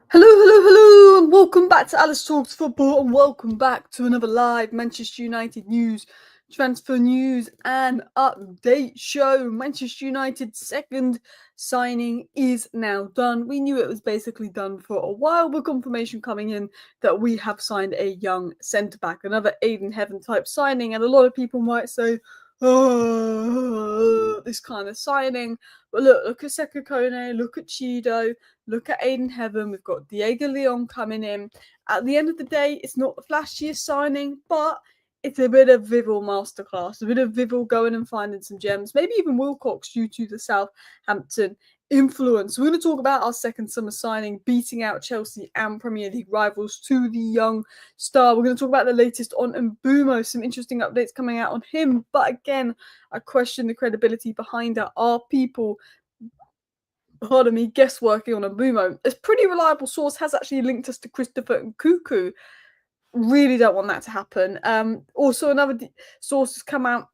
Hello, and welcome back to Alice Talks Football, and welcome back to another live Manchester United news, transfer news, and update show. Manchester United's second signing is now done. We knew it was basically done for a while, with confirmation coming in that we have signed a young centre back, another Aiden Heaven type signing, and a lot of people might say, oh, this kind of signing. But look at Sekou Kone, look at Chido. Look at Aiden Heaven. We've got Diego Leon coming in. At the end of the day, it's not the flashiest signing, but it's a bit of Vivel masterclass, a bit of Vivel going and finding some gems, maybe even Wilcox due to the Southampton influence. We're going to talk about our second summer signing, beating out Chelsea and Premier League rivals to the young star. We're going to talk about the latest on Mbeumo, some interesting updates coming out on him. But again, I question the credibility behind it. Are people guest working on Mbeumo? A pretty reliable source has actually linked us to Christopher Nkunku. Really don't want that to happen. Also, another source has come out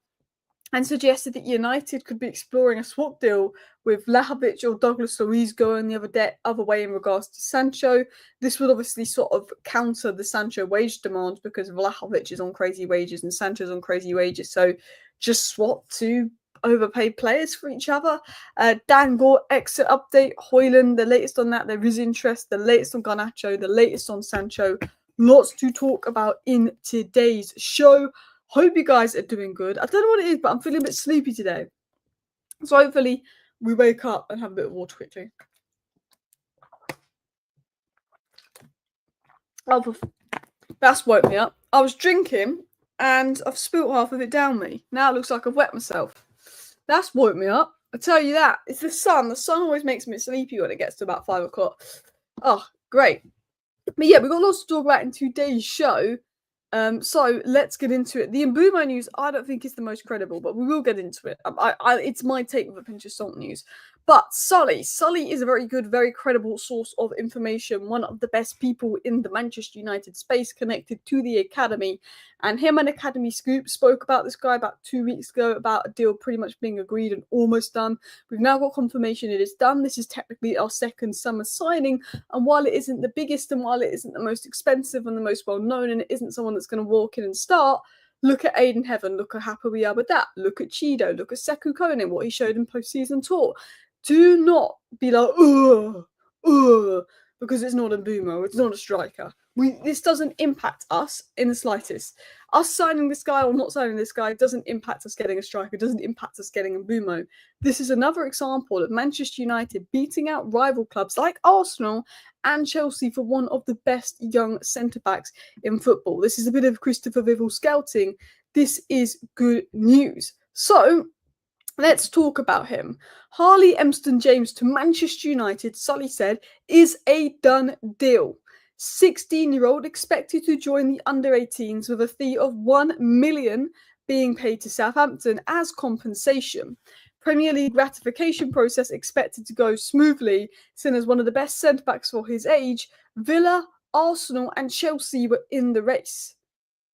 and suggested that United could be exploring a swap deal with Vlahovic or Douglas Luiz going the other way in regards to Sancho. This would obviously sort of counter the Sancho wage demands because Vlahovic is on crazy wages and Sancho's on crazy wages. So just swap two overpaid players for each other. Dan Gore exit update. Højlund, the latest on that. There is interest. The latest on Garnacho. The latest on Sancho. Lots to talk about in today's show. Hope you guys are doing good. I don't know what it is, but I'm feeling a bit sleepy today. So hopefully we wake up and have a bit of water quickly. Oh, that's woke me up. I was drinking and I've spilt half of it down me. Now it looks like I've wet myself. That's woke me up. I tell you that. It's the sun. The sun always makes me sleepy when it gets to about 5 o'clock. Oh, great. But yeah, we've got lots to talk about in today's show. So let's get into it. The Mbeumo news, I don't think is the most credible, but we will get into it. It's my take with a pinch of salt news. But Sully is a very good, very credible source of information. One of the best people in the Manchester United space, connected to the academy. And him and Academy Scoop spoke about this guy about 2 weeks ago about a deal pretty much being agreed and almost done. We've now got confirmation it is done. This is technically our second summer signing. And while it isn't the biggest and while it isn't the most expensive and the most well-known and it isn't someone that's going to walk in and start, look at Aiden Heaven. Look how happy we are with that. Look at Chido. Look at Sekou Kone, what he showed in post-season tour. Do not be like, because it's not a Mbeumo. It's not a striker. This doesn't impact us in the slightest. Us signing this guy or not signing this guy doesn't impact us getting a striker, doesn't impact us getting a Mbeumo. This is another example of Manchester United beating out rival clubs like Arsenal and Chelsea for one of the best young centre-backs in football. This is a bit of Christopher Vivel scouting. This is good news. So let's talk about him. Harley Emston-James to Manchester United, Sully said, is a done deal. 16-year-old expected to join the under-18s with a fee of $1 million being paid to Southampton as compensation. Premier League ratification process expected to go smoothly, seen as one of the best centre-backs for his age. Villa, Arsenal and Chelsea were in the race.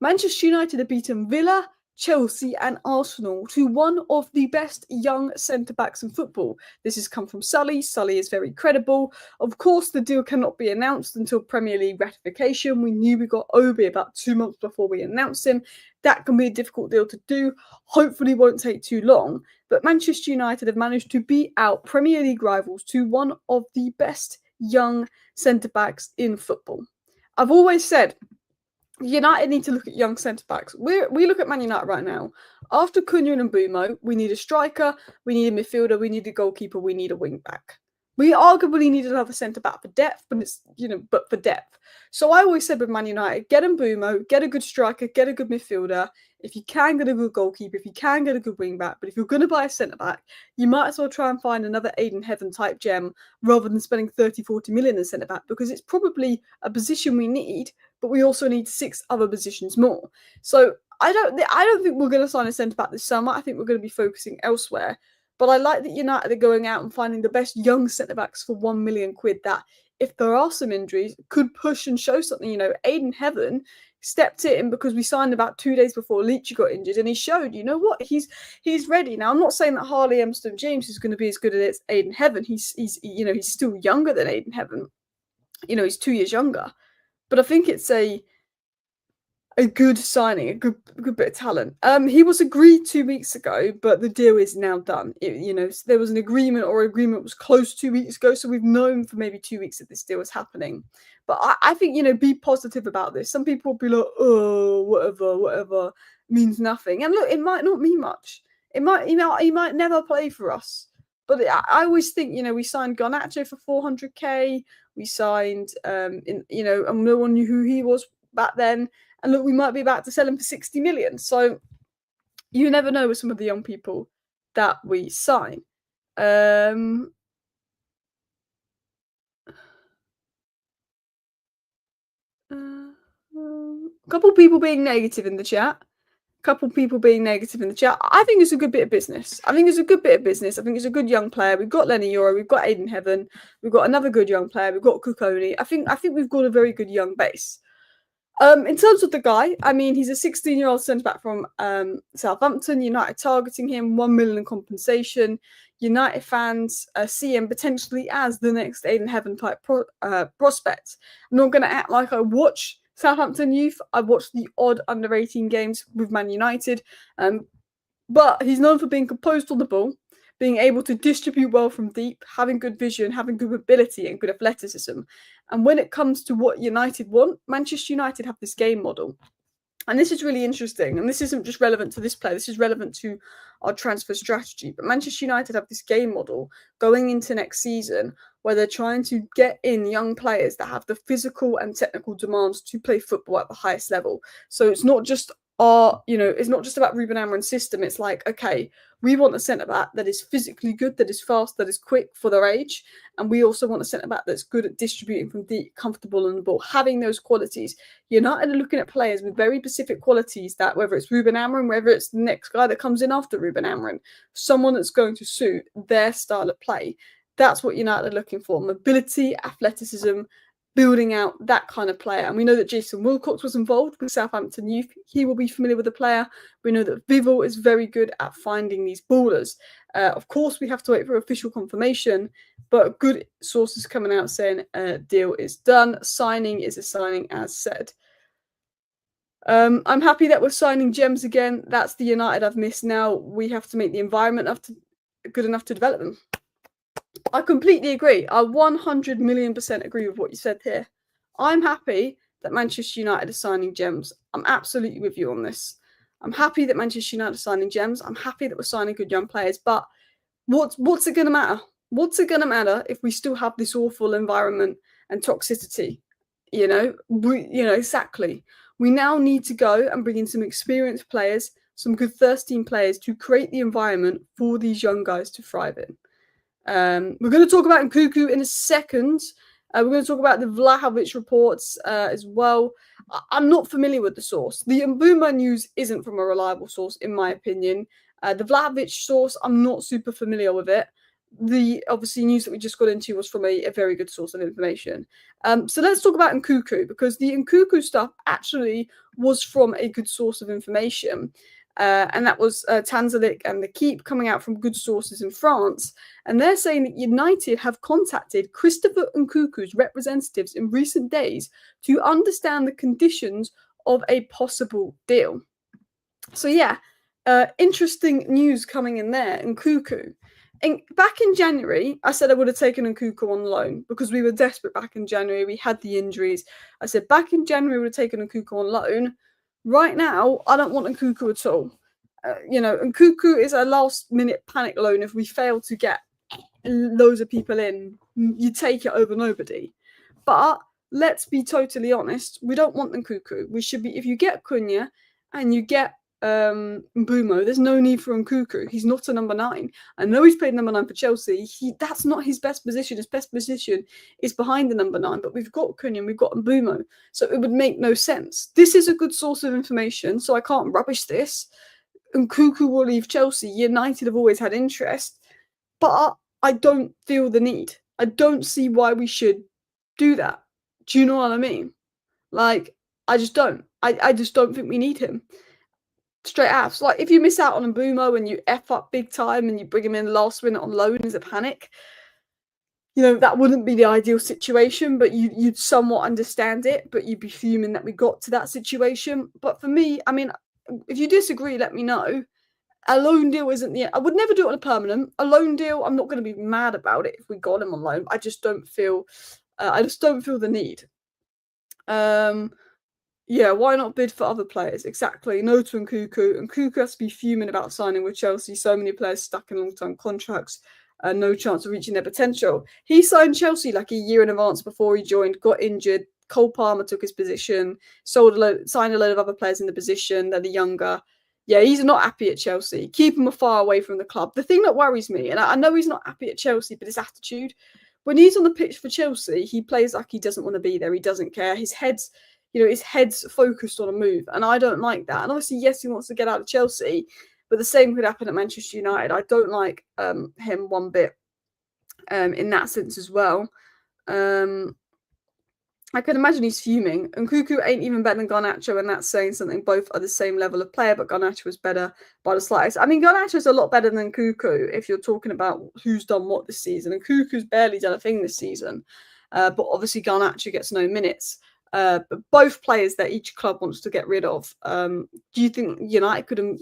Manchester United have beaten Villa, Chelsea and Arsenal to one of the best young centre-backs in football. This has come from Sully. Sully is very credible. Of course, the deal cannot be announced until Premier League ratification. We knew we got Obi about 2 months before we announced him. That can be a difficult deal to do. Hopefully won't take too long. But Manchester United have managed to beat out Premier League rivals to one of the best young centre-backs in football. I've always said United need to look at young centre-backs. We look at Man United right now. After Cunha and Mbeumo, we need a striker, we need a midfielder, we need a goalkeeper, we need a wing-back. We arguably need another centre-back for depth, but for depth. So I always said with Man United, get Mbeumo, get a good striker, get a good midfielder. If you can get a good goalkeeper, if you can get a good wing-back, but if you're going to buy a centre-back, you might as well try and find another Aiden Heaven type gem rather than spending 30, 40 million in centre-back, because it's probably a position we need, but we also need 6 other positions more. So I don't think we're going to sign a centre-back this summer. I think we're going to be focusing elsewhere. But I like that United are going out and finding the best young centre-backs for £1 million that, if there are some injuries, could push and show something. Aiden Heaven stepped in because we signed about 2 days before Leachy got injured, and he showed, he's ready. Now, I'm not saying that Harley Emston-James is going to be as good as Aiden Heaven. He's still younger than Aiden Heaven. He's 2 years younger. But I think it's a good signing, a good bit of talent. He was agreed 2 weeks ago, but the deal is now done. There was an agreement, or agreement was close 2 weeks ago, so we've known for maybe 2 weeks that this deal was happening. But I think be positive about this. Some people will be like, oh, whatever, means nothing. And look, it might not mean much. He might never play for us. But I always think, we signed Garnacho for 400k. We signed, and no one knew who he was back then. And look, we might be about to sell him for 60 million. So you never know with some of the young people that we sign. A couple people being negative in the chat. I think it's a good bit of business. I think it's a good young player. We've got Lenny Yoro, we've got Aiden Heaven, we've got another good young player, we've got Kukoni. I think we've got a very good young base. In terms of the guy, he's a 16-year-old centre-back from Southampton. United targeting him, 1 million in compensation. United fans see him potentially as the next Aiden Heaven type prospect. I'm not going to act like I watch Southampton youth. I've watched the odd under-18 games with Man United, but he's known for being composed on the ball, being able to distribute well from deep, having good vision, having good ability and good athleticism. And when it comes to what United want, Manchester United have this game model. And this is really interesting. And this isn't just relevant to this player, this is relevant to our transfer strategy. But Manchester United have this game model going into next season where they're trying to get in young players that have the physical and technical demands to play football at the highest level. So it's not just it's not just about Ruben Amorim's system. It's like, okay, we want a centre-back that is physically good, that is fast, that is quick for their age. And we also want a centre-back that's good at distributing from deep, comfortable on the ball, having those qualities. United are looking at players with very specific qualities that, whether it's Ruben Amorim, whether it's the next guy that comes in after Ruben Amorim, someone that's going to suit their style of play. That's what United are looking for. Mobility, athleticism, building out that kind of player. And we know that Jason Wilcox was involved with Southampton youth. He will be familiar with the player. We know that Vival is very good at finding these ballers. Of course, we have to wait for official confirmation, but good sources coming out saying deal is done. Signing is a signing as said. I'm happy that we're signing gems again. That's the United I've missed now. We have to make the environment good enough to develop them. I completely agree. I 100 million% agree with what you said here. I'm happy that Manchester United are signing gems. I'm absolutely with you on this. I'm happy that Manchester United are signing gems. I'm happy that we're signing good young players. But what's it going to matter? What's it going to matter if we still have this awful environment and toxicity? Exactly. We now need to go and bring in some experienced players, some good first-team players to create the environment for these young guys to thrive in. We're going to talk about Nkunku in a second. We're going to talk about the Vlahovic reports as well. I'm not familiar with the source. The Mbeumo news isn't from a reliable source, in my opinion. The Vlahovic source, I'm not super familiar with it. The obviously news that we just got into was from a very good source of information. So let's talk about Nkunku, because the Nkunku stuff actually was from a good source of information. And that was Tanzalik and the Keep, coming out from good sources in France. And they're saying that United have contacted Christopher Nkunku's representatives in recent days to understand the conditions of a possible deal. So yeah, interesting news coming in there. Nkunku. And back in January, I said I would have taken Nkunku on loan because we were desperate back in January. We had the injuries. I said back in January, we would have taken Nkunku on loan. Right now, I don't want Nkunku at all. Nkunku is a last-minute panic loan. If we fail to get loads of people in, you take it over nobody. But let's be totally honest, we don't want Nkunku. We should be, if you get Cunha and you get Mbeumo, there's no need for Nkunku. He's not a number 9. I know he's played number 9 for Chelsea. That's not his best position. His best position is behind the number 9, but we've got Cunha and we've got Mbeumo, so it would make no sense. This is a good source of information, so I can't rubbish this. Nkunku will leave Chelsea. United have always had interest, but I don't feel the need. I don't see why we should do that. Do you know what I mean? Like, I just don't. I just don't think we need him. Straight out. So, like, if you miss out on Mbeumo and you F up big time and you bring him in last minute on loan as a panic, that wouldn't be the ideal situation, but you'd somewhat understand it, but you'd be fuming that we got to that situation. But for me, I mean, if you disagree, let me know. A loan deal isn't I would never do it on a permanent. A loan deal, I'm not going to be mad about it if we got him on loan. I just don't feel the need. Yeah, why not bid for other players? Exactly. No to Nkunku. And Nkunku has to be fuming about signing with Chelsea. So many players stuck in long-term contracts. No chance of reaching their potential. He signed Chelsea like a year in advance before he joined, got injured. Cole Palmer took his position, signed a load of other players in the position that are younger. Yeah, he's not happy at Chelsea. Keep him far away from the club. The thing that worries me, and I know he's not happy at Chelsea, but his attitude. When he's on the pitch for Chelsea, he plays like he doesn't want to be there. He doesn't care. His head's focused on a move, and I don't like that. And obviously, yes, he wants to get out of Chelsea, but the same could happen at Manchester United. I don't like him one bit in that sense as well. I can imagine he's fuming. And Nkunku ain't even better than Garnacho, and that's saying something. Both are the same level of player, but Garnacho is better by the slightest. I mean, Garnacho is a lot better than Nkunku if you're talking about who's done what this season. And Nkunku's barely done a thing this season. But obviously, Garnacho gets no minutes. But both players that each club wants to get rid of. Do you think United could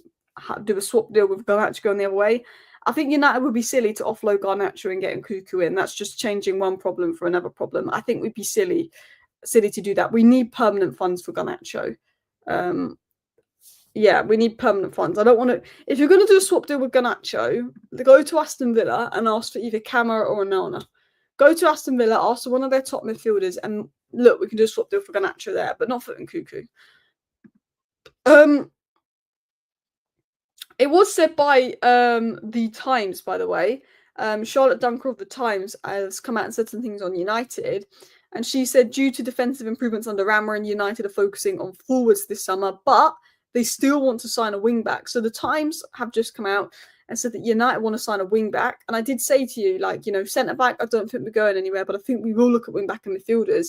do a swap deal with Garnacho going the other way? I think United would be silly to offload Garnacho and get Nkunku in. That's just changing one problem for another problem. I think we'd be silly to do that. We need permanent funds for Garnacho. Yeah, we need permanent funds. I don't want to. If you're going to do a swap deal with Garnacho, go to Aston Villa and ask for either Camara or Onana. Go to Aston Villa, ask for one of their top midfielders, and look, we can do a swap deal for Garnacho there, but not for Nkunku. It was said by the Times, by the way. Charlotte Dunker of the Times has come out and said some things on United. And she said, due to defensive improvements under Rammer, United are focusing on forwards this summer, but they still want to sign a wing-back. So the Times have just come out and said that United want to sign a wing-back. And I did say to you, centre-back, I don't think we're going anywhere, but I think we will look at wing-back and midfielders.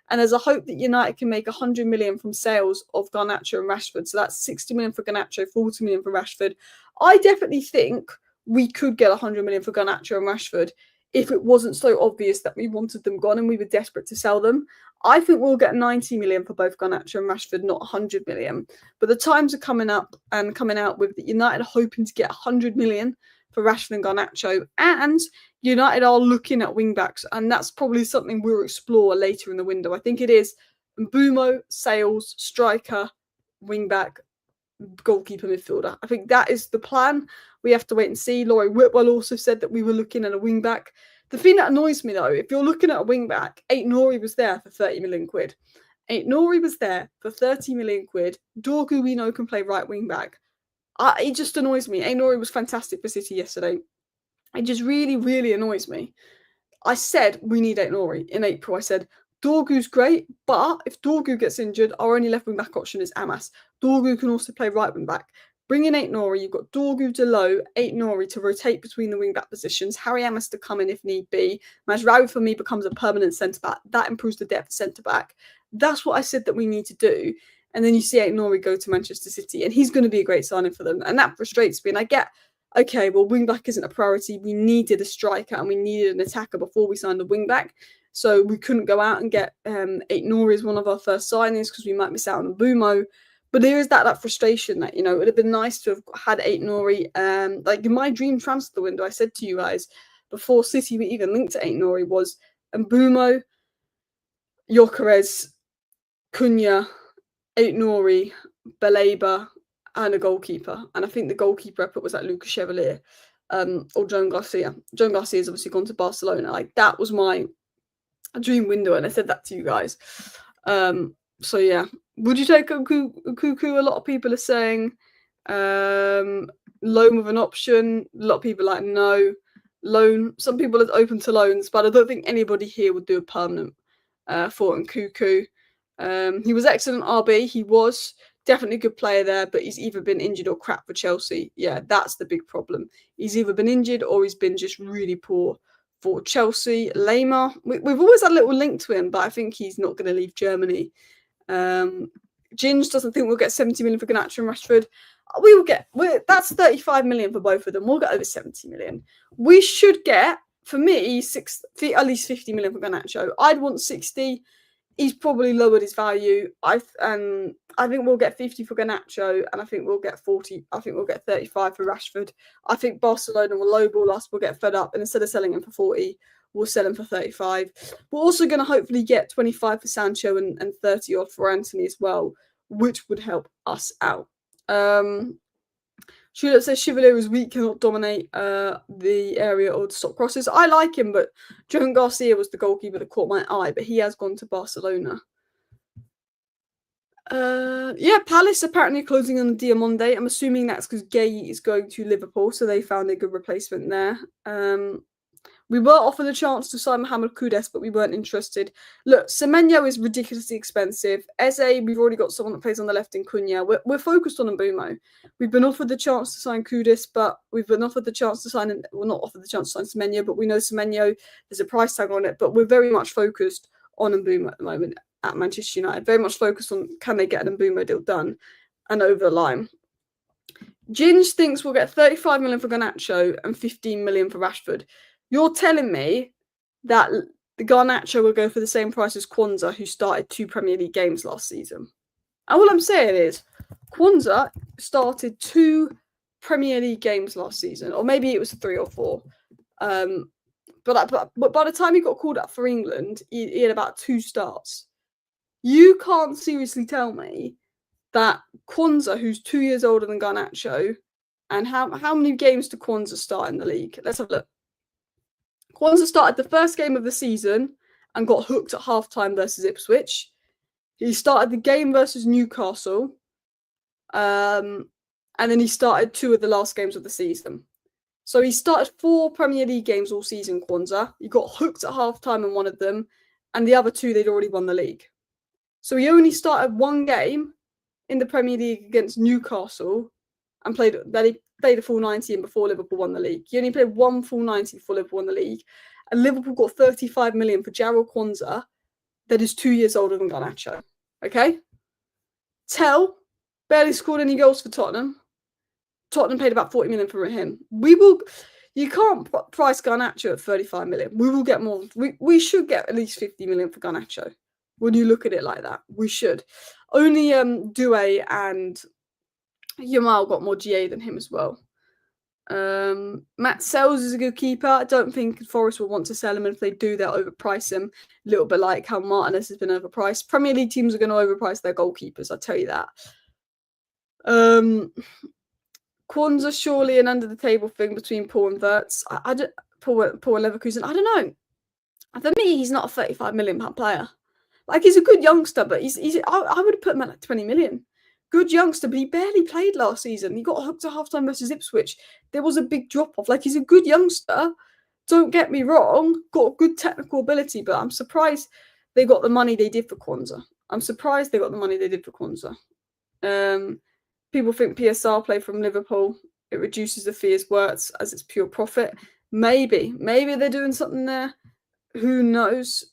And there's a hope that United can make 100 million from sales of Garnacho and Rashford. So that's 60 million for Garnacho, 40 million for Rashford. I definitely think we could get 100 million for Garnacho and Rashford if it wasn't so obvious that we wanted them gone and we were desperate to sell them. I think we'll get 90 million for both Garnacho and Rashford, not 100 million. But the Times are coming out with that United are hoping to get 100 million for Rashford and Garnacho, and United are looking at wing-backs, and that's probably something we'll explore later in the window. I think it is Mbeumo, sales, striker, wing-back, goalkeeper, midfielder. I think that is the plan. We have to wait and see. Laurie Whitwell also said that we were looking at a wing-back. The thing that annoys me, though, if you're looking at a wing-back, Aït-Nouri was there for 30 million quid. Aït-Nouri was there for 30 million quid. Dorgu, we know, can play right wing-back. It just annoys me. Aït-Nouri was fantastic for City yesterday. It just really, really annoys me. I said we need Aït-Nouri in April. I said Dorgu's great, but if Dorgu gets injured, our only left wing back option is Amas. Dorgu can also play right wing back. Bring in Aït-Nouri. You've got Dorgu, Delo, Aït-Nouri to rotate between the wing back positions. Harry Amas to come in if need be. Mazraoui for me becomes a permanent centre back. That improves the depth centre back. That's what I said that we need to do. And then you see Aït-Nouri go to Manchester City, and he's going to be a great signing for them. And that frustrates me. And I get, okay, well, wing-back isn't a priority. We needed a striker and we needed an attacker before we signed the wing-back. So we couldn't go out and get Aït-Nouri as one of our first signings because we might miss out on Mbeumo. But there is that frustration that, it would have been nice to have had Aït-Nouri. Like in my dream transfer window, I said to you guys, before City were even linked to Aït-Nouri, was Mbeumo, Gyökeres, Cunha, Aït-Nouri, Baleba, and a goalkeeper. And I think the goalkeeper I put was like Lucas Chevalier or Joan Garcia. Joan Garcia's obviously gone to Barcelona. Like that was my dream window, and I said that to you guys. So yeah, would you take Nkunku? A lot of people are saying loan with an option. A lot of people are like no loan. Some people are open to loans, but I don't think anybody here would do a permanent for Nkunku. He was excellent RB. He was definitely a good player there, but he's either been injured or crap for Chelsea. Yeah, that's the big problem. He's either been injured or he's been just really poor for Chelsea. Lamar, we've always had a little link to him, but I think he's not going to leave Germany. Ginge doesn't think we'll get 70 million for Garnacho and Rashford. We will get, that's 35 million for both of them. We'll get over 70 million. We should get for me, at least 50 million for Garnacho. I'd want 60. He's probably lowered his value. I think we'll get 50 for Garnacho, and I think we'll get 40. I think we'll get 35 for Rashford. I think Barcelona will lowball us. We'll get fed up, and instead of selling him for 40, we'll sell him for 35. We're also going to hopefully get 25 for Sancho and 30 odd for Anthony as well, which would help us out. Tulip says Chevalier is weak, cannot dominate the area or stop crosses. I like him, but Joan Garcia was the goalkeeper that caught my eye, but he has gone to Barcelona. Yeah, Palace apparently closing on Diamonde. I'm assuming that's because Gay is going to Liverpool, so they found a good replacement there. We were offered a chance to sign Mohamed Kudus, but we weren't interested. Look, Semenyo is ridiculously expensive. Eze, we've already got someone that plays on the left in Cunha. We're focused on Mbeumo. We've been offered the chance to sign Kudus, but we've been offered the chance to sign, well, not offered the chance to sign Semenyo, but we know Semenyo, there's a price tag on it, but we're very much focused on Mbeumo at the moment at Manchester United. Very much focused on can they get an Mbeumo deal done and over the line. Ginge thinks we'll get 35 million for Garnacho and 15 million for Rashford. You're telling me that the Garnacho will go for the same price as Kwanzaa, who started 2 Premier League games last season. And all I'm saying is, Kwanzaa started 2 Premier League games last season, or maybe it was 3 or 4. But by the time he got called up for England, he had about 2 starts. You can't seriously tell me that Kwanzaa, who's 2 years older than Garnacho, and how many games did Kwanzaa start in the league? Let's have a look. Kwanzaa started the first game of the season and got hooked at halftime versus Ipswich. He started the game versus Newcastle. And then he started 2 of the last games of the season. So he started 4 Premier League games all season, Kwanzaa. He got hooked at halftime in one of them, and the other 2, they'd already won the league. So he only started 1 game in the Premier League against Newcastle and played a full 90 and before Liverpool won the league. He only played 1 full 90 before Liverpool won the league. And Liverpool got 35 million for Jarrell Kwanzaa that is 2 years older than Garnacho. Okay? Tell barely scored any goals for Tottenham. Tottenham paid about 40 million for him. You can't price Garnacho at 35 million. We will get more. We should get at least 50 million for Garnacho. When you look at it like that, we should. Only Doué and Yamal got more GA than him as well. Matt Sells is a good keeper. I don't think Forest will want to sell him, and if they do, they'll overprice him. A little bit like how Martinez has been overpriced. Premier League teams are going to overprice their goalkeepers, I tell you that. Kwanzaa surely an under the table thing between Paul and Wirtz. Paul and Leverkusen. I don't know. For me, he's not a £35 million player. Like, he's a good youngster, but I would have put him at like 20 million. Good youngster, but he barely played last season. He got hooked at halftime versus Ipswich. There was a big drop-off. Like, he's a good youngster. Don't get me wrong. Got good technical ability, but I'm surprised they got the money they did for Kwanzaa. People think PSR play from Liverpool. It reduces the fee as Wirtz as it's pure profit. Maybe they're doing something there. Who knows?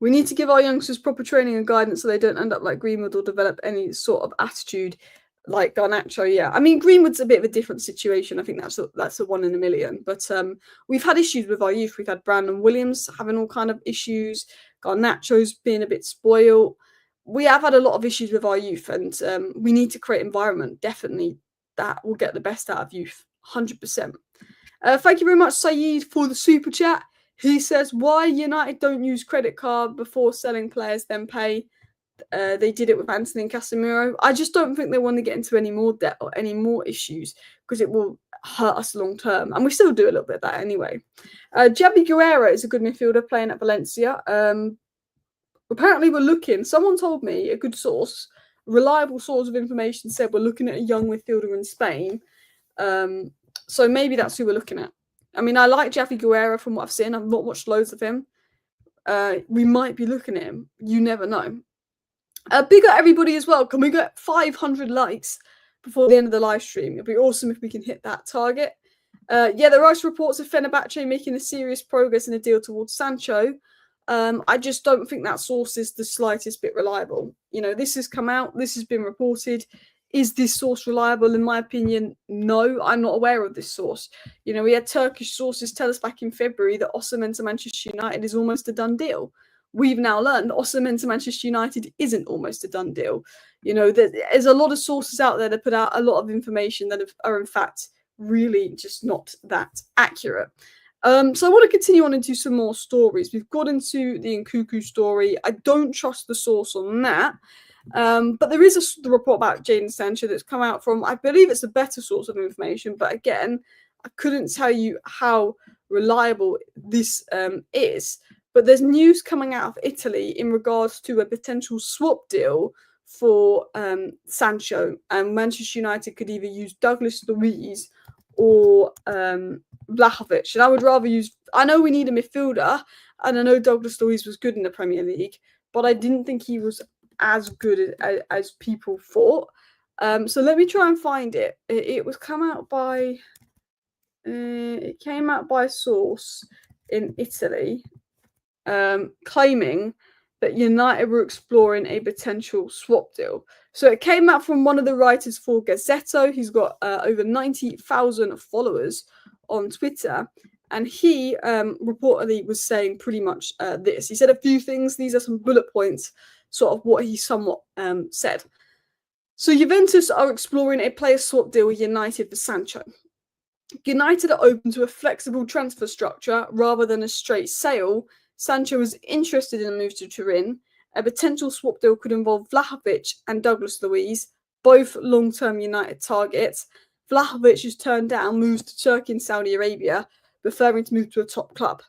We need to give our youngsters proper training and guidance so they don't end up like Greenwood or develop any sort of attitude like Garnacho. Yeah, I mean, Greenwood's a bit of a different situation. I think that's a 1 in a million. But we've had issues with our youth. We've had Brandon Williams having all kind of issues. Garnacho's being a bit spoiled. We have had a lot of issues with our youth, and we need to create environment, definitely, that will get the best out of youth, 100%. Thank you very much, Saeed, for the super chat. He says, why United don't use credit card before selling players, then pay? They did it with Anthony and Casemiro. I just don't think they want to get into any more debt or any more issues because it will hurt us long term. And we still do a little bit of that anyway. Javi Guerrero is a good midfielder playing at Valencia. Apparently we're looking, someone told me, a good source, reliable source of information said we're looking at a young midfielder in Spain. So maybe that's who we're looking at. I mean, I like Javi Guerrero from what I've seen. I've not watched loads of him. We might be looking at him. You never know. Big up everybody as well. Can we get 500 likes before the end of the live stream? It'd be awesome if we can hit that target. Yeah, there are reports of Fenerbahce making a serious progress in a deal towards Sancho. I just don't think that source is the slightest bit reliable. You know, this has come out. This has been reported. Is this source reliable? In my opinion, no, I'm not aware of this source. You know, we had Turkish sources tell us back in February that Osimhen to Manchester United is almost a done deal. We've now learned that Osimhen to Manchester United isn't almost a done deal. You know, there's a lot of sources out there that put out a lot of information that are in fact really just not that accurate. So I want to continue on into some more stories. We've got into the Nkunku story. I don't trust the source on that. But there is the report about Jadon Sancho that's come out from, I believe it's a better source of information, but again, I couldn't tell you how reliable this is. But there's news coming out of Italy in regards to a potential swap deal for Sancho, and Manchester United could either use Douglas Luiz or Vlahovic. And I would rather use, I know we need a midfielder, and I know Douglas Luiz was good in the Premier League, but I didn't think he was as good as people thought. So let me try and find it. It was come out by, it came out by a source in Italy, claiming that United were exploring a potential swap deal. So it came out from one of the writers for Gazzetto. He's got over 90,000 followers on Twitter. And he reportedly was saying pretty much this. He said a few things. These are some bullet points, sort of what he somewhat said. So Juventus are exploring a player swap deal with United for Sancho. United are open to a flexible transfer structure rather than a straight sale. Sancho was interested in a move to Turin. A potential swap deal could involve Vlahovic and Douglas Luiz, both long-term United targets. Vlahovic has turned down moves to Turkey and Saudi Arabia, preferring to move to a top club.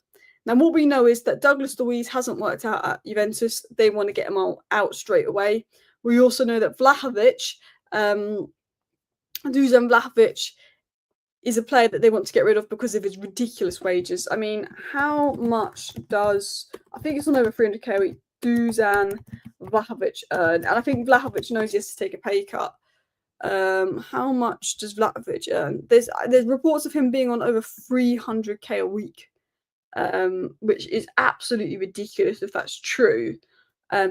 Now, what we know is that Douglas Luiz hasn't worked out at Juventus. They want to get him out straight away. We also know that Vlahovic, Dusan Vlahovic, is a player that they want to get rid of because of his ridiculous wages. I mean, how much does, I think it's on over 300k a week, Dusan Vlahovic earn? And I think Vlahovic knows he has to take a pay cut. How much does Vlahovic earn? There's reports of him being on over 300k a week, which is absolutely ridiculous if that's true.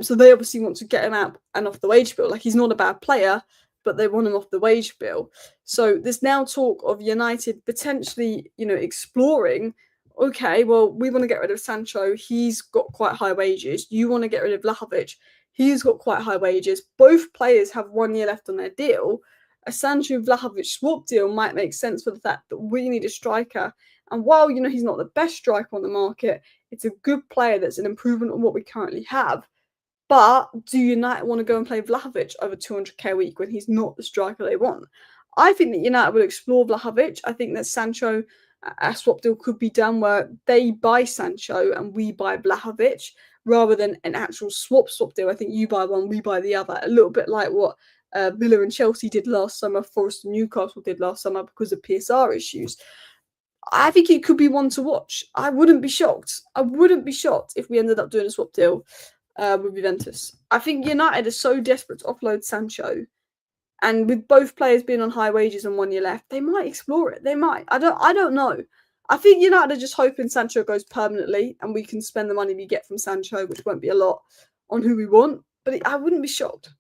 So they obviously want to get him out and off the wage bill. Like, he's not a bad player, but they want him off the wage bill. So there's now talk of United potentially, you know, exploring, okay, well, we want to get rid of Sancho. He's got quite high wages. You want to get rid of Vlahovic. He's got quite high wages. Both players have 1 year left on their deal. A Sancho-Vlahovic swap deal might make sense for the fact that we need a striker. And while, you know, he's not the best striker on the market, it's a good player that's an improvement on what we currently have. But do United want to go and play Vlahovic over 200k a week when he's not the striker they want? I think that United will explore Vlahovic. I think that Sancho, a swap deal could be done where they buy Sancho and we buy Vlahovic rather than an actual swap deal. I think you buy one, we buy the other. A little bit like what Villa and Chelsea did last summer, Forest and Newcastle did last summer because of PSR issues. I think it could be one to watch. I wouldn't be shocked. I wouldn't be shocked if we ended up doing a swap deal with Juventus. I think United is so desperate to offload Sancho, and with both players being on high wages and 1 year left, they might explore it. They might. I don't know. I think United are just hoping Sancho goes permanently and we can spend the money we get from Sancho, which won't be a lot, on who we want. But I wouldn't be shocked.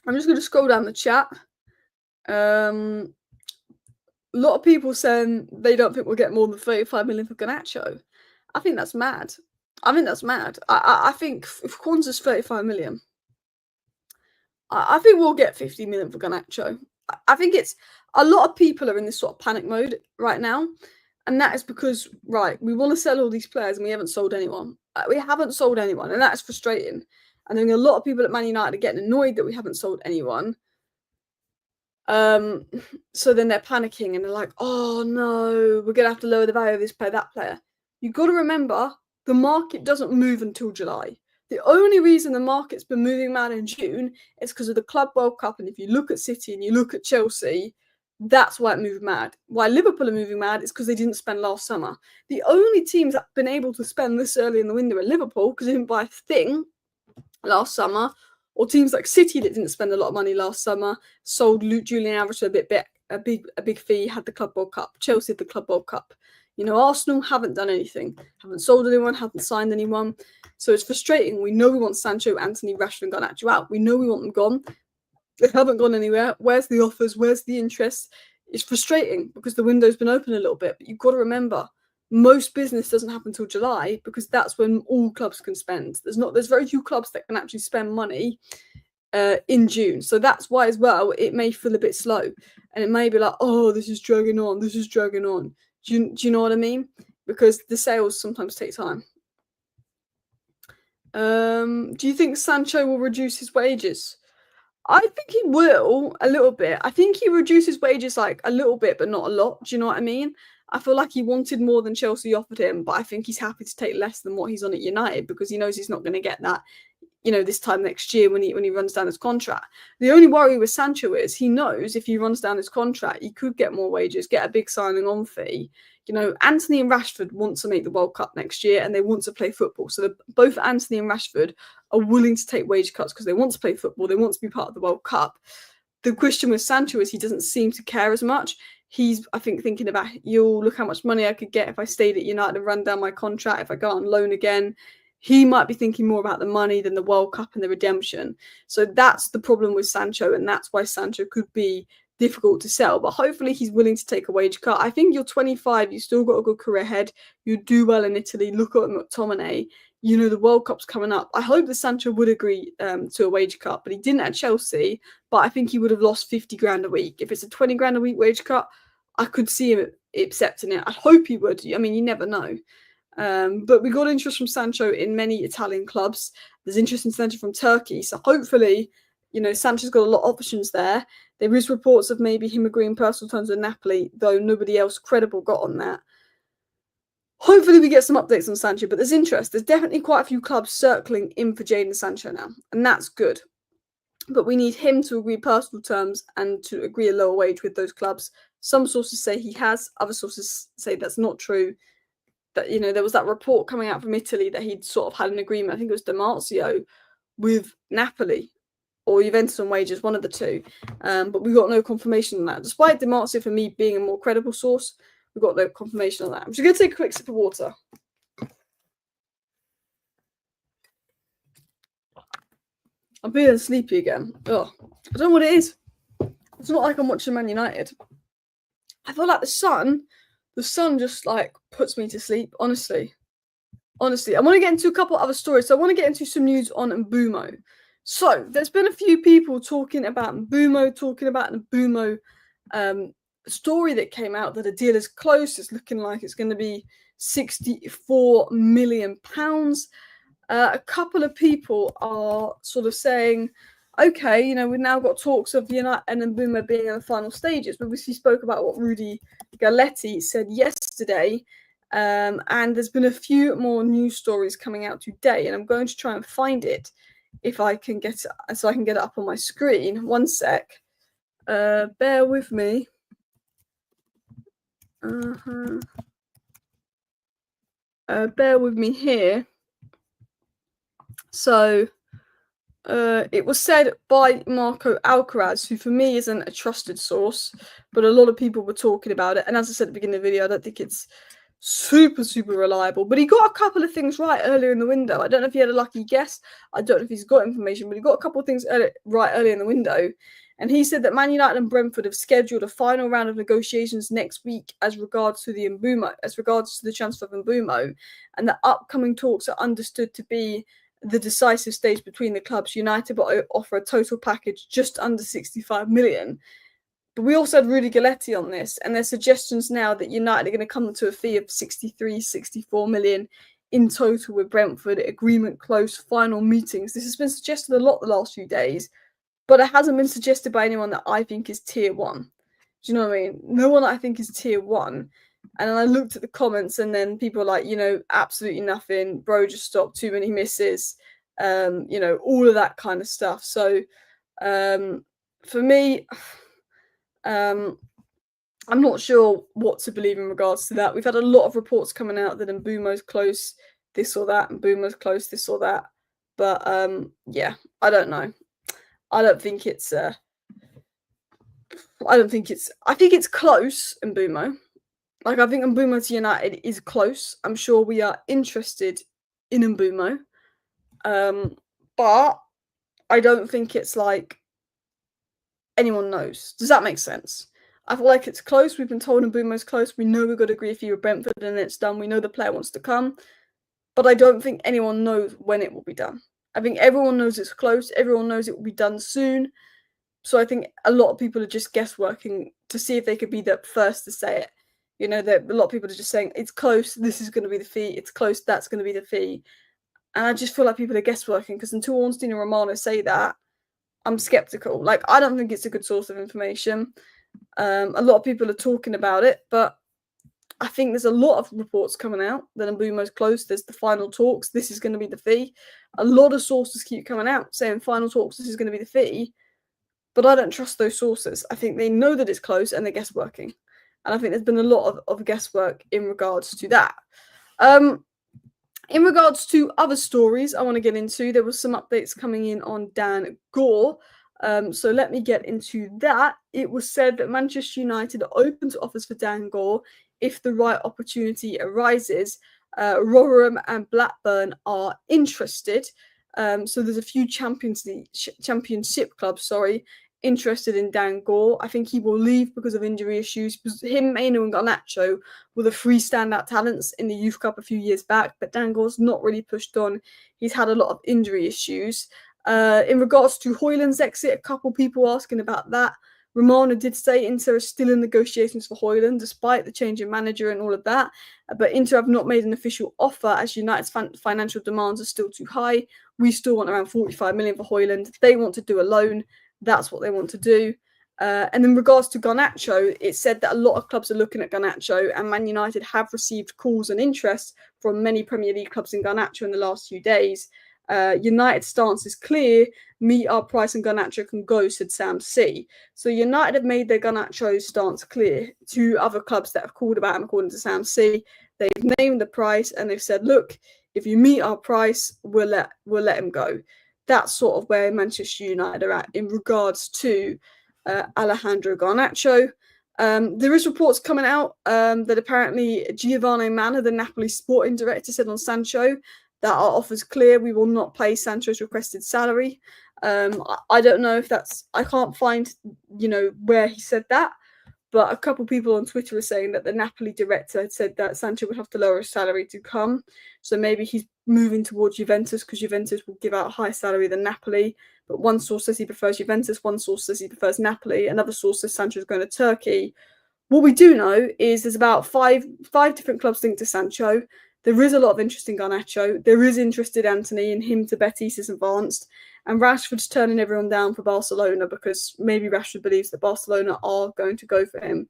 I'm just going to scroll down the chat. A lot of people saying they don't think we'll get more than 35 million for Garnacho. I think that's mad. I think if Kwanzaa's 35 million, I think we'll get 50 million for Garnacho. I think it's a lot of people are in this sort of panic mode right now. And that is because, right, we want to sell all these players and we haven't sold anyone. We haven't sold anyone, and that's frustrating. And then a lot of people at Man United are getting annoyed that we haven't sold anyone. So then they're panicking and they're like, oh no, we're going to have to lower the value of this player, that player. You've got to remember, the market doesn't move until July. The only reason the market's been moving mad in June is because of the Club World Cup. And if you look at City and you look at Chelsea, that's why it moved mad. Why Liverpool are moving mad is because they didn't spend last summer. The only teams that have been able to spend this early in the window are Liverpool, because they didn't buy a thing last summer, or teams like City that didn't spend a lot of money last summer, sold Julian Alvarez for a big fee, had the Club World Cup. Chelsea had the Club World Cup. You know, Arsenal haven't done anything, haven't sold anyone, haven't signed anyone. So it's frustrating. We know we want Sancho, Anthony, Rashford, and Garnacho out. We know we want them gone. They haven't gone anywhere. Where's the offers? Where's the interest? It's frustrating because the window's been open a little bit. But you've got to remember, most business doesn't happen until July because that's when all clubs can spend. There's very few clubs that can actually spend money in June. So that's why as well it may feel a bit slow, and it may be like, oh, this is dragging on. This is dragging on. Do you know what I mean? Because the sales sometimes take time. Do you think Sancho will reduce his wages? I think he will a little bit. I think he reduces wages like a little bit, but not a lot. Do you know what I mean? I feel like he wanted more than Chelsea offered him, but I think he's happy to take less than what he's on at United because he knows he's not going to get that, you know, this time next year when he runs down his contract. The only worry with Sancho is he knows if he runs down his contract, he could get more wages, get a big signing on fee. You know, Anthony and Rashford want to make the World Cup next year and they want to play football. So both Anthony and Rashford are willing to take wage cuts because they want to play football. They want to be part of the World Cup. The question with Sancho is he doesn't seem to care as much. He's, I think, thinking about, look how much money I could get if I stayed at United and run down my contract, if I go on loan again. He might be thinking more about the money than the World Cup and the redemption. So that's the problem with Sancho, and that's why Sancho could be difficult to sell. But hopefully he's willing to take a wage cut. I think you're 25, you still got a good career ahead. You do well in Italy. Look at McTominay. You know, the World Cup's coming up. I hope that Sancho would agree to a wage cut, but he didn't at Chelsea. But I think he would have lost 50 grand a week. If it's a 20 grand a week wage cut, I could see him accepting it. I hope he would. I mean, you never know. But we got interest from Sancho in many Italian clubs. There's interest in Sancho from Turkey. So hopefully, you know, Sancho's got a lot of options there. There is reports of maybe him agreeing personal terms with Napoli, though nobody else credible got on that. Hopefully we get some updates on Sancho, but there's interest. There's definitely quite a few clubs circling in for Jadon Sancho now, and that's good. But we need him to agree personal terms and to agree a lower wage with those clubs. Some sources say he has, other sources say that's not true. That, you know, there was that report coming out from Italy that he'd sort of had an agreement, I think it was Di Marzio, with Napoli or Juventus on wages, one of the two. But we got no confirmation on that. Despite Di Marzio, for me, being a more credible source, we got no confirmation on that. I'm just going to take a quick sip of water. I'm feeling sleepy again. Ugh. I don't know what it is. It's not like I'm watching Man United. I feel like the sun just like puts me to sleep, honestly. I want to get into a couple other stories. So I want to get into some news on Mbeumo. So there's been a few people talking about Mbeumo, story that came out that a deal is close. It's looking like it's going to be £64 million. A couple of people are sort of saying, okay, you know, we've now got talks of United and Mbeumo being in the final stages. We obviously spoke about what Rudy Galletti said yesterday, and there's been a few more news stories coming out today, and I'm going to try and find it if I can get it, so I can get it up on my screen. One sec. Bear with me. Bear with me here. So it was said by Marco Alcaraz, who for me isn't a trusted source, but a lot of people were talking about it. And as I said at the beginning of the video, I don't think it's super reliable. But he got a couple of things right earlier in the window. I don't know if he had a lucky guess. I don't know if he's got information, but he got a couple of things right early in the window. And he said that Man United and Brentford have scheduled a final round of negotiations next week as regards to the transfer of Mbeumo, and the upcoming talks are understood to be the decisive stage between the clubs. United will offer a total package just under 65 million. But we also had Rudy Galletti on this, and there's suggestions now that United are going to come to a fee of 63, 64 million in total with Brentford. Agreement close, final meetings. This has been suggested a lot the last few days, but it hasn't been suggested by anyone that I think is tier one. Do you know what I mean? No one that I think is tier one. And then I looked at the comments, and then people are like, you know, absolutely nothing. Bro, just stop. Too many misses. You know, all of that kind of stuff. So for me, I'm not sure what to believe in regards to that. We've had a lot of reports coming out that Mbeumo's close, this or that, Mbeumo's close, this or that. But yeah, I don't know. I think it's close, Mbeumo. Like, I think Mbeumo to United is close. I'm sure we are interested in Mbeumo. But I don't think it's like anyone knows. Does that make sense? I feel like it's close. We've been told Mbeumo's close. We know we've got to agree a fee with Brentford and it's done. We know the player wants to come. But I don't think anyone knows when it will be done. I think everyone knows it's close. Everyone knows it will be done soon. So I think a lot of people are just guessworking to see if they could be the first to say it. You know, that a lot of people are just saying, it's close, this is going to be the fee. It's close, that's going to be the fee. And I just feel like people are guessworking because until Ornstein and Romano say that, I'm skeptical. Like, I don't think it's a good source of information. A lot of people are talking about it, but I think there's a lot of reports coming out that Mbeumo's close. There's the final talks. This is going to be the fee. A lot of sources keep coming out saying final talks. This is going to be the fee. But I don't trust those sources. I think they know that it's close and they're guessworking. And I think there's been a lot of guesswork in regards to that. In regards to other stories I want to get into, there was some updates coming in on Dan Gore. So let me get into that. It was said that Manchester United are open to offers for Dan Gore if the right opportunity arises. Rotherham and Blackburn are interested. So there's a few championship clubs, interested in Dan Gore. I think he will leave because of injury issues. Him, Maino and Garnacho were the three standout talents in the Youth Cup a few years back, but Dan Gore's not really pushed on. He's had a lot of injury issues. In regards to Højlund's exit, a couple people asking about that. Romano did say Inter is still in negotiations for Højlund, despite the change in manager and all of that. But Inter have not made an official offer as United's financial demands are still too high. We still want around 45 million for Højlund. They want to do a loan. That's what they want to do. And in regards to Garnacho, it said that a lot of clubs are looking at Garnacho, and Man United have received calls and interest from many Premier League clubs in Garnacho in the last few days. United's stance is clear. Meet our price and Garnacho can go, said Sam C. So United have made their Garnacho stance clear to other clubs that have called about him, according to Sam C. They've named the price and they've said, look, if you meet our price, we'll let him go. That's sort of where Manchester United are at in regards to Alejandro Garnacho. There is reports coming out that apparently Giovanni Manna, the Napoli sporting director, said on Sancho that our offer's clear. We will not pay Sancho's requested salary. I don't know if that's... I can't find, where he said that. But a couple people on Twitter are saying that the Napoli director had said that Sancho would have to lower his salary to come. So maybe he's moving towards Juventus because Juventus will give out a higher salary than Napoli. But one source says he prefers Juventus, one source says he prefers Napoli, another source says Sancho's going to Turkey. What we do know is there's about five different clubs linked to Sancho. There is a lot of interest in Garnacho. There is interest in Anthony, and him to Betis is advanced. And Rashford's turning everyone down for Barcelona because maybe Rashford believes that Barcelona are going to go for him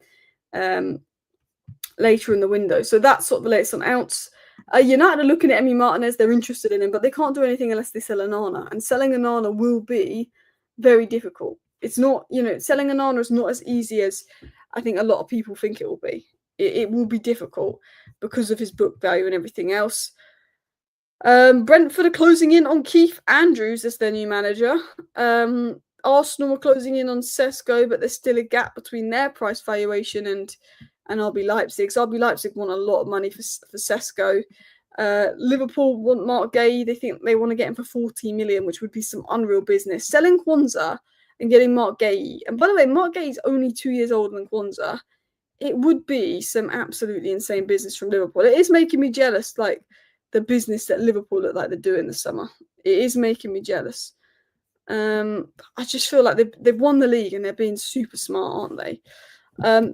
later in the window. So that's sort of the latest on outs. United are looking at Emi Martinez. They're interested in him, but they can't do anything unless they sell Onana. And selling Onana will be very difficult. It's not, selling Onana is not as easy as I think a lot of people think it will be. It will be difficult because of his book value and everything else. Brentford are closing in on Keith Andrews as their new manager. Arsenal are closing in on Sesko, but there's still a gap between their price valuation and RB Leipzig. So RB Leipzig want a lot of money for Sesko. Liverpool want Mark Gay. They think they want to get him for 40 million, which would be some unreal business. Selling Kwanzaa and getting Mark Gay. And by the way, Mark Gay is only 2 years older than Kwanzaa. It would be some absolutely insane business from Liverpool. It is making me jealous, like the business that Liverpool look like they're doing this summer. It is making me jealous. I just feel like they've won the league and they're being super smart, aren't they?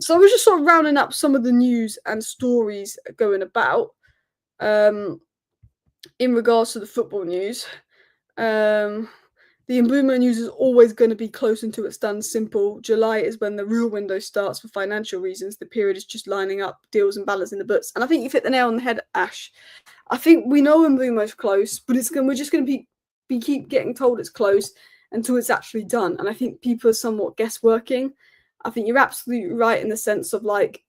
So I was just sort of rounding up some of the news and stories going about in regards to the football news. The Mbeumo news is always going to be close until it's done. Simple. July is when the real window starts for financial reasons. The period is just lining up deals and ballots in the books. And I think you've hit the nail on the head, Ash. I think we know Mbeumo's close, but we're just going to keep getting told it's close until it's actually done. And I think people are somewhat guessworking. I think you're absolutely right in the sense of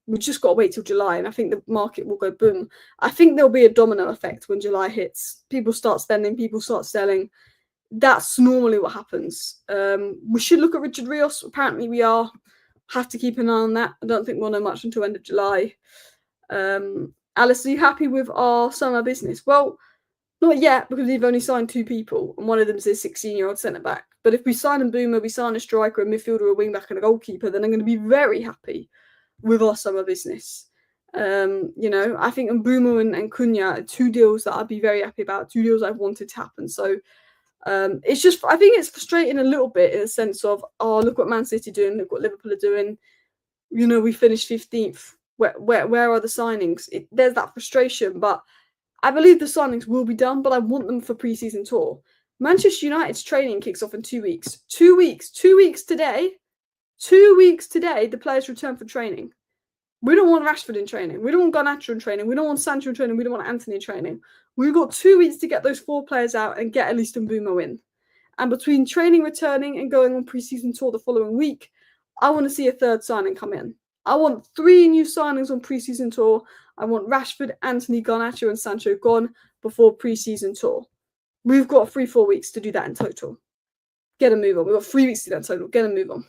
we've just got to wait till July, and I think the market will go boom. I think there'll be a domino effect when July hits. People start spending, people start selling. That's normally what happens. We should look at Richard Rios. Apparently we have to keep an eye on that. I don't think we'll know much until end of July. Alice, are you happy with our summer business? Well, not yet, because we've only signed 2 people, and one of them is a 16-year-old centre-back. But if we sign Mbeumo, we sign a striker, a midfielder, a wing-back, and a goalkeeper, then I'm going to be very happy with our summer business. I think Mbeumo and Cunha are 2 deals that I'd be very happy about, 2 deals I've wanted to happen. So it's just, I think it's frustrating a little bit in the sense of, oh, look what Man City are doing, look what Liverpool are doing. We finished 15th. Where are the signings? There's that frustration, but I believe the signings will be done, but I want them for pre-season tour. Manchester United's training kicks off in 2 weeks. 2 weeks. 2 weeks today. 2 weeks today, the players return for training. We don't want Rashford in training. We don't want Garnacho in training. We don't want Sancho in training. We don't want Anthony in training. We've got 2 weeks to get those 4 players out and get at least Mbeumo in. And between training, returning, and going on pre-season tour the following week, I want to see a 3rd signing come in. I want 3 new signings on pre-season tour. I want Rashford, Anthony, Garnacho, and Sancho gone before pre-season tour. We've got 3-4 weeks to do that in total. Get a move on. We've got 3 weeks to do that in total. Get a move on.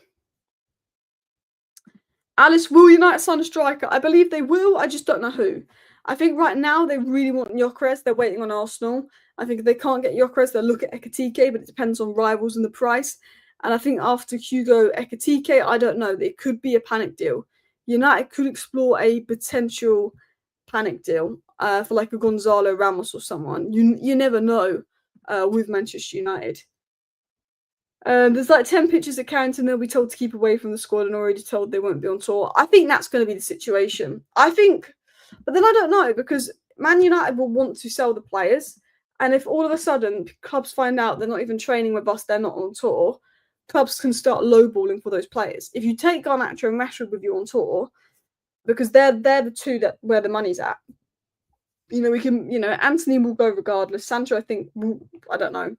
Alice, will United sign a striker? I believe they will. I just don't know who. I think right now they really want Gyökeres. They're waiting on Arsenal. I think if they can't get Gyökeres, they'll look at Ekitike, but it depends on rivals and the price. And I think after Hugo Ekitike, I don't know. It could be a panic deal. United could explore a potential panic deal for like a Gonzalo Ramos or someone. You never know with Manchester United. There's like 10 pitchers at Carrington they'll be told to keep away from the squad and already told they won't be on tour. I think that's going to be the situation. But then I don't know, because Man United will want to sell the players. And if all of a sudden clubs find out they're not even training with us, they're not on tour, clubs can start lowballing for those players. If you take Garnacho and Rashford with you on tour, because they're the 2 that where the money's at. We can, Anthony will go regardless. Sancho, I think, I don't know.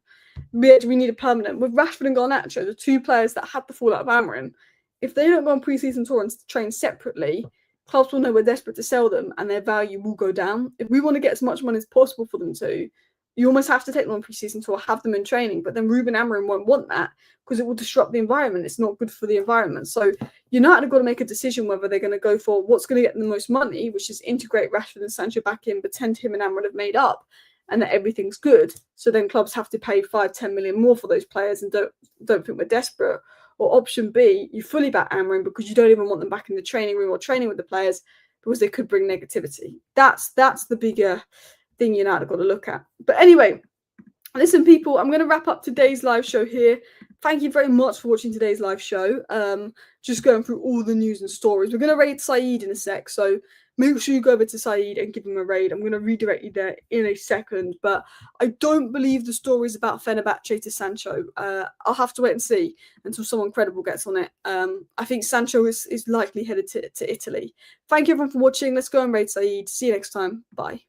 We need a permanent. With Rashford and Garnacho, the 2 players that had the fallout of Amorim, if they don't go on pre-season tour and train separately, clubs will know we're desperate to sell them and their value will go down. If we want to get as much money as possible for them to, you almost have to take them on pre-season tour, have them in training. But then Ruben Amorim won't want that because it will disrupt the environment. It's not good for the environment. So United have got to make a decision whether they're going to go for what's going to get them the most money, which is integrate Rashford and Sancho back in, pretend him and Amorim have made up, and that everything's good. So then clubs have to pay 5-10 million more for those players and don't think we're desperate. Or option B, you fully back Amorim because you don't even want them back in the training room or training with the players because they could bring negativity. That's the bigger thing United have got to look at. But anyway, listen, people, I'm going to wrap up today's live show here. Thank you very much for watching today's live show. Just going through all the news and stories. We're going to raid Saeed in a sec, so make sure you go over to Saeed and give him a raid. I'm going to redirect you there in a second, but I don't believe the stories about Fenerbahce to Sancho. I'll have to wait and see until someone credible gets on it. I think Sancho is likely headed to Italy. Thank you everyone for watching. Let's go and raid Saeed. See you next time. Bye.